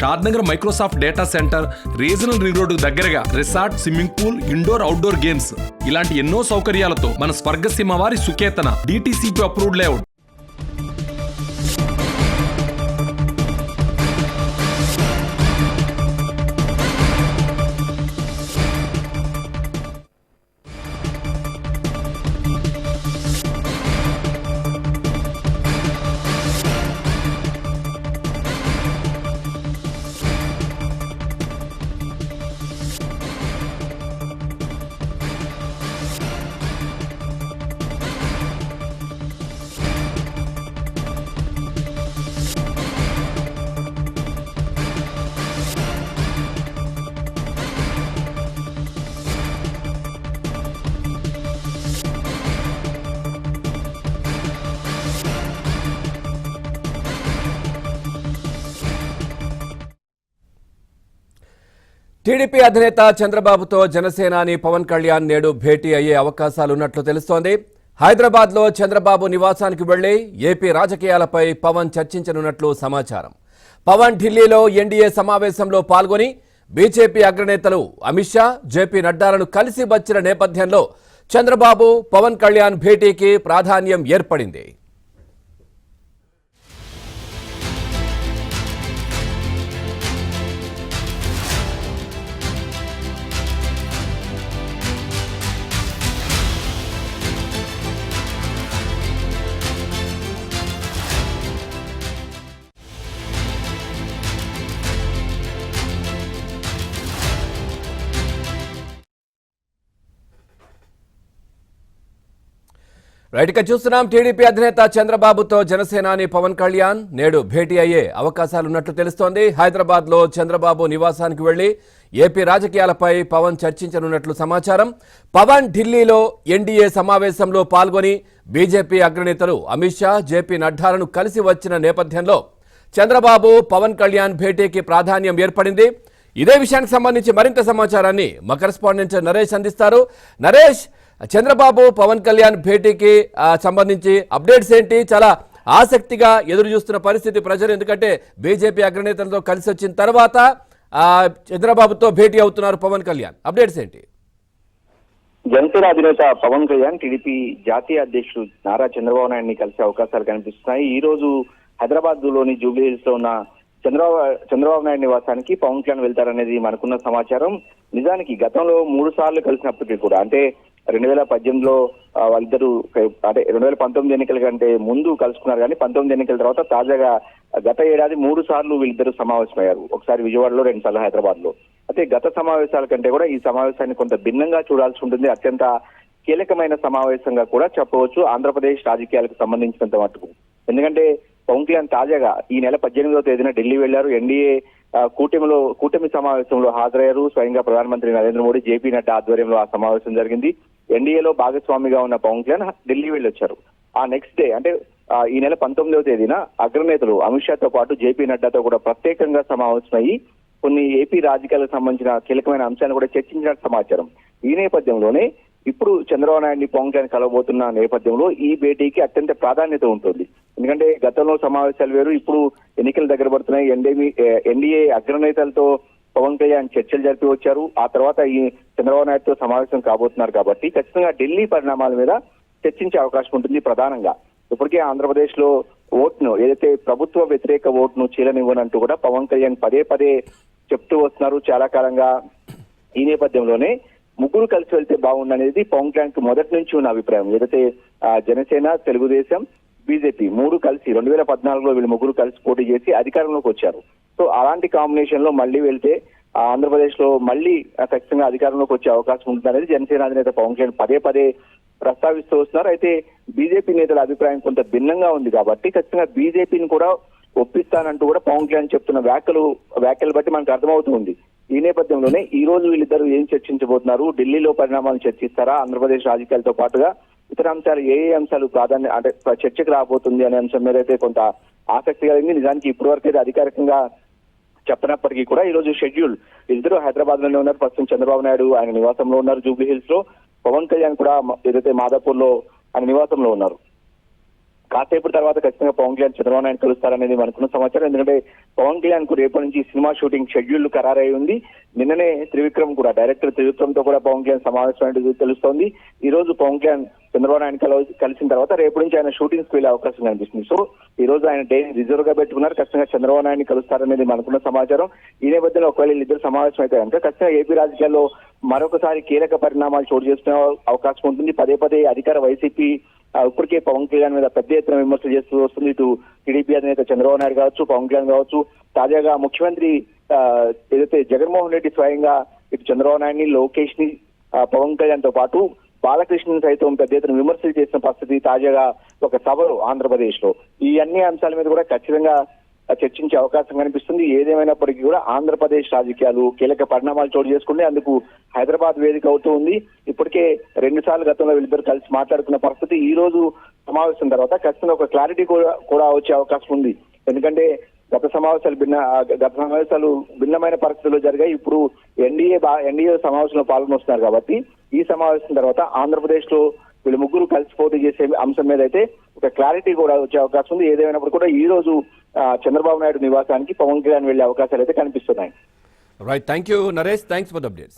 Shadnagar Microsoft data centre, regional ring road దగ్గరగా resort, swimming pool, indoor outdoor games ఇలాంటి ఎన్నో సౌకర్యాలతో మన స్వర్గసీమ వారి Suketana DTCP approved layout. TDP అధినేత చంద్రబాబుతో జనసేనాని పవన్ కళ్యాణ్ నేడు భేటీ అయ్యే అవకాశాలున్నట్లు తెలుస్తోంది. హైదరాబాద్లో చంద్రబాబు నివాసానికి వెళ్లి ఏపీ రాజకీయాలపై పవన్ చర్చించనున్నట్లు సమాచారం. పవన్ ఢిల్లీలో ఎన్డీఏ సమావేశంలో పాల్గొని బీజేపీ అగ్రనేతలు అమిత్ షా, జేపీ నడ్డాలను కలిసి వచ్చిన నేపథ్యంలో చంద్రబాబు పవన్ కళ్యాణ్ భేటీకి ప్రాధాన్యం ఏర్పడింది. రైట్ గా చూస్తున్నాం. టీడీపీ అధినేత చంద్రబాబుతో జనసేనాని పవన్ కళ్యాణ్ నేడు భేటీ అయ్యే అవకాశాలున్నట్లు తెలుస్తోంది. హైదరాబాద్ లో చంద్రబాబు నివాసానికి వెళ్లి ఏపీ రాజకీయాలపై పవన్ చర్చించనున్నట్లు సమాచారం. పవన్ ఢిల్లీలో ఎన్డీఏ సమావేశంలో పాల్గొని బీజేపీ అగ్రనేతలు అమిత్ షా, జేపీ నడ్డాలను కలిసి వచ్చిన నేపథ్యంలో చంద్రబాబు పవన్ కళ్యాణ్ భేటీకి ప్రాధాన్యం ఏర్పడింది. ఇదే విషయానికి సంబంధించి మరింత సమాచారాన్ని మా కరెస్పాండెంట్ నరేష్ అందిస్తారు. నరేష్, చంద్రబాబు పవన్ కళ్యాణ్ భేటీకి సంబంధించి అప్డేట్స్ ఏంటి? చాలా ఆసక్తిగా ఎదురు చూస్తున్న పరిస్థితి ప్రజలు, ఎందుకంటే బీజేపీ అగ్రనేతలతో కలిసి వచ్చిన తర్వాత చంద్రబాబుతో భేటీ అవుతున్నారు పవన్ కళ్యాణ్. అప్డేట్స్ ఏంటి? జనసేన అధినేత పవన్ కళ్యాణ్ టీడీపీ జాతీయ అధ్యక్షుడు నారా చంద్రబాబు నాయుడిని కలిసే అవకాశాలు కనిపిస్తున్నాయి. ఈ రోజు హైదరాబాద్ లోని జూబ్లీ హిల్స్ లో ఉన్న చంద్రబాబు నాయుడు నివాసానికి పవన్ కళ్యాణ్ వెళ్తారనేది మనకున్న సమాచారం. నిజానికి గతంలో 3 సార్లు కలిసినప్పటికీ కూడా, అంటే 2018లో వాళ్ళిద్దరూ, అంటే 2019 ఎన్నికల కంటే ముందు కలుసుకున్నారు, కానీ 19 ఎన్నికల తర్వాత తాజాగా గత ఏడాది 3 సార్లు వీళ్ళిద్దరూ సమావేశమయ్యారు. ఒకసారి విజయవాడలో, 2 సార్లు హైదరాబాద్ లో. అయితే గత సమావేశాల కంటే కూడా ఈ సమావేశాన్ని కొంత భిన్నంగా చూడాల్సి ఉంటుంది. అత్యంత కీలకమైన సమావేశంగా కూడా చెప్పవచ్చు ఆంధ్రప్రదేశ్ రాజకీయాలకు సంబంధించినంత మటుకు. ఎందుకంటే పవన్ కళ్యాణ్ తాజాగా ఈ నెల 18వ తేదీన ఢిల్లీ వెళ్లారు. ఎన్డీఏ కూటమి సమావేశంలో హాజరయ్యారు. స్వయంగా ప్రధానమంత్రి నరేంద్ర మోడీ, జేపీ నడ్డా ఆధ్వర్యంలో ఆ సమావేశం జరిగింది. ఎన్డీఏలో భాగస్వామిగా ఉన్న పవన్ కళ్యాణ్ ఢిల్లీ వెళ్ళొచ్చారు. ఆ నెక్స్ట్ డే, అంటే ఈ నెల 19వ తేదీన అగ్రనేతలు అమిత్ షాతో పాటు జేపీ నడ్డాతో కూడా ప్రత్యేకంగా సమావేశమయ్యి కొన్ని ఏపీ రాజకీయాలకు సంబంధించిన కీలకమైన అంశాలను కూడా చర్చించినట్టు సమాచారం. ఈ నేపథ్యంలోనే ఇప్పుడు చంద్రబాబు నాయుడిని పవన్ కళ్యాణ్ కలవబోతున్న నేపథ్యంలో ఈ భేటీకి అత్యంత ప్రాధాన్యత ఉంటుంది. ఎందుకంటే గతంలో సమావేశాలు వేరు, ఇప్పుడు ఎన్నికలు దగ్గర పడుతున్నాయి. ఎన్డీఏ అగ్రనేతలతో పవన్ కళ్యాణ్ చర్చలు జరిపి వచ్చారు. ఆ తర్వాత ఈ చంద్రబాబు నాయుడుతో సమావేశం కాబోతున్నారు. కాబట్టి ఖచ్చితంగా ఢిల్లీ పరిణామాల మీద చర్చించే అవకాశం ఉంటుంది. ప్రధానంగా ఇప్పటికే ఆంధ్రప్రదేశ్ లో ఓట్ను, ఏదైతే ప్రభుత్వ వ్యతిరేక ఓట్ను చీలనివ్వనంటూ కూడా పవన్ కళ్యాణ్ పదే పదే చెప్తూ వస్తున్నారు చాలా కాలంగా. ఈ నేపథ్యంలోనే ముగ్గురు కలిసి వెళ్తే బాగుందనేది పవన్ కళ్యాణ్ కి మొదటి నుంచి ఉన్న అభిప్రాయం. ఏదైతే జనసేన, తెలుగుదేశం, బీజేపీ 3 కలిసి 2014లో వీళ్ళు ముగ్గురు కలిసి పోటీ చేసి అధికారంలోకి వచ్చారు. సో అలాంటి కాంబినేషన్ లో మళ్ళీ వెళ్తే ఆంధ్రప్రదేశ్ లో మళ్ళీ ఖచ్చితంగా అధికారంలోకి వచ్చే అవకాశం ఉంటుంది అనేది జనసేన అధినేత పవన్ కళ్యాణ్ పదే పదే ప్రస్తావిస్తూ వస్తున్నారు. అయితే బీజేపీ నేతల అభిప్రాయం కొంత భిన్నంగా ఉంది కాబట్టి ఖచ్చితంగా బీజేపీని కూడా ఒప్పిస్తానంటూ కూడా పవన్ కళ్యాణ్ చెప్తున్న వ్యాఖ్యలు బట్టి మనకు అర్థమవుతుంది. ఈ నేపథ్యంలోనే ఈ రోజు వీళ్ళిద్దరూ ఏం చర్చించబోతున్నారు, ఢిల్లీలో పరిణామాలు చర్చిస్తారా, ఆంధ్రప్రదేశ్ రాజకీయాలతో పాటుగా ఇతర అంశాలు ఏ అంశాలు ప్రాధాన్యత, అంటే చర్చకు రాబోతుంది అనే అంశం మీద అయితే కొంత ఆసక్తి కలిగింది. నిజానికి ఇప్పటి వరకు అయితే అధికారికంగా చెప్పినప్పటికీ కూడా ఈ రోజు షెడ్యూల్ ఇద్దరు హైదరాబాద్ లోనే ఉన్నారు. ప్రస్తుతం చంద్రబాబు నాయుడు ఆయన నివాసంలో ఉన్నారు జూబ్లీ హిల్స్ లో, పవన్ కళ్యాణ్ కూడా ఏదైతే మాదాపూర్ లో ఆయన నివాసంలో ఉన్నారు. కాసేపటి తర్వాత ఖచ్చితంగా పవన్ కళ్యాణ్ చంద్రబాబు నాయుడు కలుస్తారనేది మనకున్న సమాచారం. ఎందుకంటే పవన్ కళ్యాణ్ కు రేపటి నుంచి సినిమా షూటింగ్ షెడ్యూల్ ఖరారై ఉంది. నిన్ననే త్రివిక్రమ్ కూడా, డైరెక్టర్ త్రివిక్రమ్ తో కూడా పవన్ కళ్యాణ్ సమావేశం తెలుస్తోంది. ఈ రోజు పవన్ కళ్యాణ్ చంద్రబాబు నాయుడు కలిసిన తర్వాత రేపటి నుంచి ఆయన షూటింగ్స్ కి వెళ్లే అవకాశం కనిపిస్తుంది. సో ఈ రోజు ఆయన డే రిజర్వ్ గా పెట్టుకున్నారు. ఖచ్చితంగా చంద్రబాబు నాయుడిని కలుస్తారనేది మనకున్న సమాచారం. ఈ నేపథ్యంలో ఒకవేళ వీళ్ళిద్దరు సమావేశం అయితే కనుక ఖచ్చితంగా ఏపీ రాజకీయాల్లో మరొకసారి కీలక పరిణామాలు చోటు చేసుకునే అవకాశం ఉంటుంది. పదే పదే అధికార వైసీపీ ఇప్పటికే పవన్ కళ్యాణ్ మీద పెద్ద ఎత్తున విమర్శలు చేస్తూ వస్తుంది. ఇటు టీడీపీ అధినేత చంద్రబాబు నాయుడు కావచ్చు, పవన్ కళ్యాణ్ కావచ్చు. తాజాగా ముఖ్యమంత్రి ఏదైతే జగన్మోహన్ రెడ్డి స్వయంగా ఇటు చంద్రబాబు నాయుడిని, లోకేష్ ని, పవన్ కళ్యాణ్ తో పాటు బాలకృష్ణ సైతం పెద్ద ఎత్తున విమర్శలు చేసిన పరిస్థితి తాజాగా ఒక సభలో ఆంధ్రప్రదేశ్ లో. ఈ అన్ని అంశాల మీద కూడా ఖచ్చితంగా చర్చించే అవకాశం కనిపిస్తుంది. ఏదేమైనప్పటికీ కూడా ఆంధ్రప్రదేశ్ రాజకీయాలు కీలక పరిణామాలు చోటు చేసుకుంటే అందుకు హైదరాబాద్ వేదిక అవుతూ ఉంది. ఇప్పటికే 2 సార్లు గతంలో వీళ్ళిద్దరు కలిసి మాట్లాడుకున్న పరిస్థితి ఈ రోజు సమావేశం తర్వాత ఖచ్చితంగా ఒక క్లారిటీ కూడా వచ్చే అవకాశం ఉంది. ఎందుకంటే గత సమావేశాలు భిన్నమైన పరిస్థితుల్లో జరిగాయి. ఇప్పుడు ఎన్డీఏ సమావేశంలో పాల్గొస్తున్నారు కాబట్టి ఈ సమావేశం తర్వాత ఆంధ్రప్రదేశ్ లో వీళ్ళు ముగ్గురు కలిసి పోటీ చేసే అంశం మీద అయితే ఒక క్లారిటీ కూడా వచ్చే అవకాశం ఉంది. ఏదేమైనప్పుడు కూడా ఈ రోజు చంద్రబాబు నాయుడు నివాసానికి పవన్ కళ్యాణ్ వెళ్లే అవకాశాలు అయితే కనిపిస్తున్నాయి. Right, thank you Naresh, thanks for the updates.